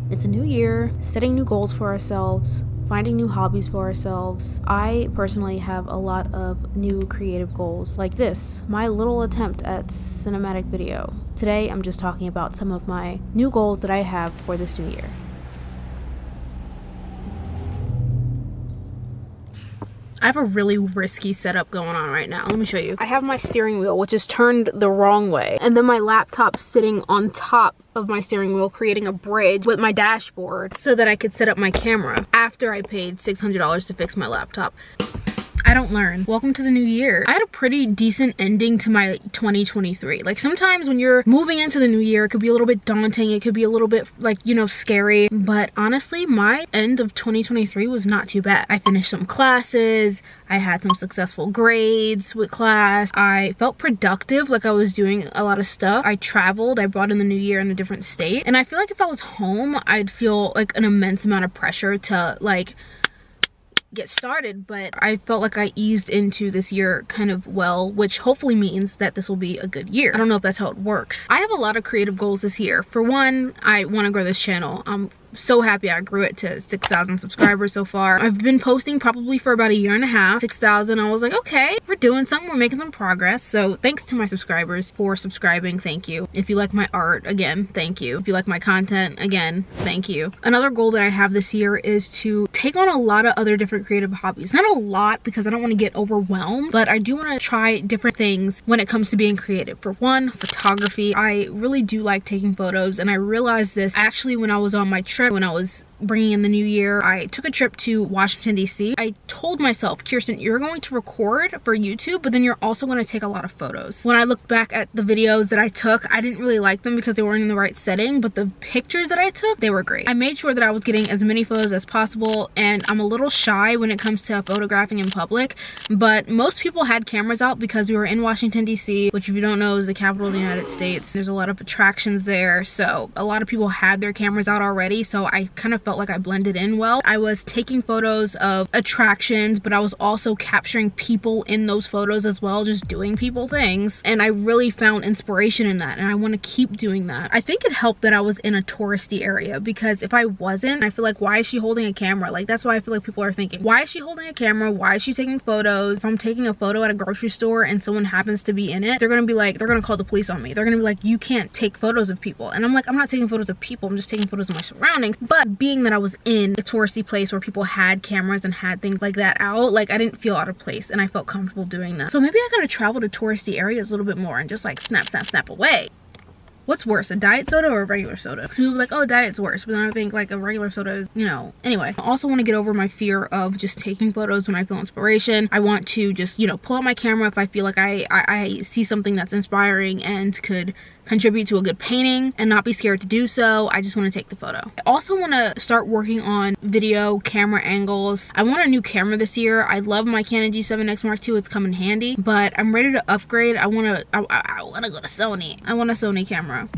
It's a new year, setting new goals for ourselves, finding new hobbies for ourselves. I personally have a lot of new creative goals, like this, my little attempt at cinematic video. Today, I'm just talking about some of my new goals that I have for this new year. I have a really risky setup going on right now. Let me show you. I have my steering wheel, which is turned the wrong way, and then my laptop sitting on top of my steering wheel, creating a bridge with my dashboard so that I could set up my camera after I paid $600 to fix my laptop. I don't learn. Welcome to the new year. I had a pretty decent ending to my 2023. Like, sometimes when you're moving into the new year, it could be a little bit daunting. It could be a little bit, like, you know, scary. But honestly, my end of 2023 was not too bad. I finished some classes. I had some successful grades with class. I felt productive, like I was doing a lot of stuff. I traveled. I brought in the new year in a different state. And I feel like if I was home, I'd feel like an immense amount of pressure to, like, get started, but I felt like I eased into this year kind of well, which hopefully means that this will be a good year. I don't know if that's how it works. I have a lot of creative goals this year. For one, I want to grow this channel. I'm so happy I grew it to 6,000 subscribers so far. I've been posting probably for about a year and a half. 6,000, I was like, okay, we're doing something, we're making some progress. So thanks to my subscribers for subscribing, thank you. If you like my art, again, thank you. If you like my content, again, thank you. Another goal that I have this year is to take on a lot of other different creative hobbies. Not a lot, because I don't want to get overwhelmed, but I do want to try different things when it comes to being creative. For one, photography. I really do like taking photos, and I realized this actually when I was on my trip, when I was bringing in the new year. I took a trip to Washington, D.C. I told myself, Kirsten, you're going to record for YouTube, but then you're also going to take a lot of photos. When I looked back at the videos that I took, I didn't really like them because they weren't in the right setting, but the pictures that I took, they were great. I made sure that I was getting as many photos as possible, and I'm a little shy when it comes to photographing in public, but most people had cameras out because we were in Washington, D.C., which, if you don't know, is the capital of the United States. There's a lot of attractions there, so a lot of people had their cameras out already, so I kind of felt like I blended in well. I was taking photos of attractions, but I was also capturing people in those photos as well, just doing people things, and I really found inspiration in that, and I want to keep doing that. I think it helped that I was in a touristy area, because if I wasn't, I feel like, why is she holding a camera? Like, that's why I feel like people are thinking, why is she holding a camera? Why is she taking photos? If I'm taking a photo at a grocery store and someone happens to be in it, they're gonna be like, they're gonna call the police on me. They're gonna be like, you can't take photos of people. And I'm like, I'm not taking photos of people, I'm just taking photos of my surroundings. But being that I was in a touristy place where people had cameras and had things like that out, like, I didn't feel out of place, and I felt comfortable doing that. So maybe I gotta travel to touristy areas a little bit more and just like snap, snap, snap away. What's worse, a diet soda or a regular soda? So people be like, oh, diet's worse, but then I think like a regular soda is, you know. Anyway, I also want to get over my fear of just taking photos when I feel inspiration. I want to just, you know, pull out my camera if I feel like I see something that's inspiring and could contribute to a good painting, and not be scared to do so. I just want to take the photo. I also want to start working on video camera angles. I want a new camera this year. I love my Canon G7X Mark II. It's come in handy, but I'm ready to upgrade. I want to go to Sony. I want a Sony camera.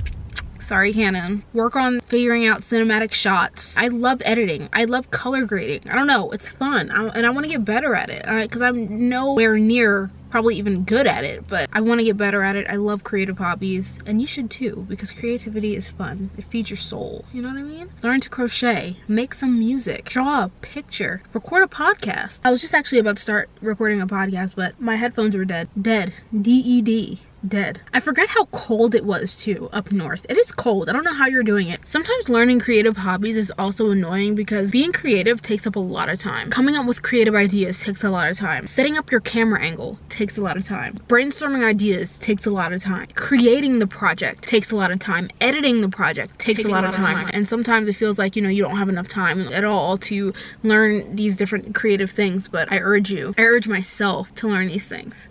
Sorry, Canon. Work on figuring out cinematic shots. I love editing. I love color grading. I don't know, it's fun, and I want to get better at it, because I'm nowhere near probably even good at it, but I want to get better at it. I love creative hobbies, and you should too, because creativity is fun. It feeds your soul, you know what I mean? Learn to crochet, make some music, draw a picture, record a podcast. I was just actually about to start recording a podcast, but my headphones were dead. D-E-D. Dead. I forgot how cold it was too up north. It is cold. I don't know how you're doing it. Sometimes learning creative hobbies is also annoying, because being creative takes up a lot of time. Coming up with creative ideas takes a lot of time. Setting up your camera angle takes a lot of time. Brainstorming ideas takes a lot of time. Creating the project takes a lot of time. Editing the project takes a lot of time. And sometimes it feels like, you know, you don't have enough time at all to learn these different creative things, but I urge myself to learn these things.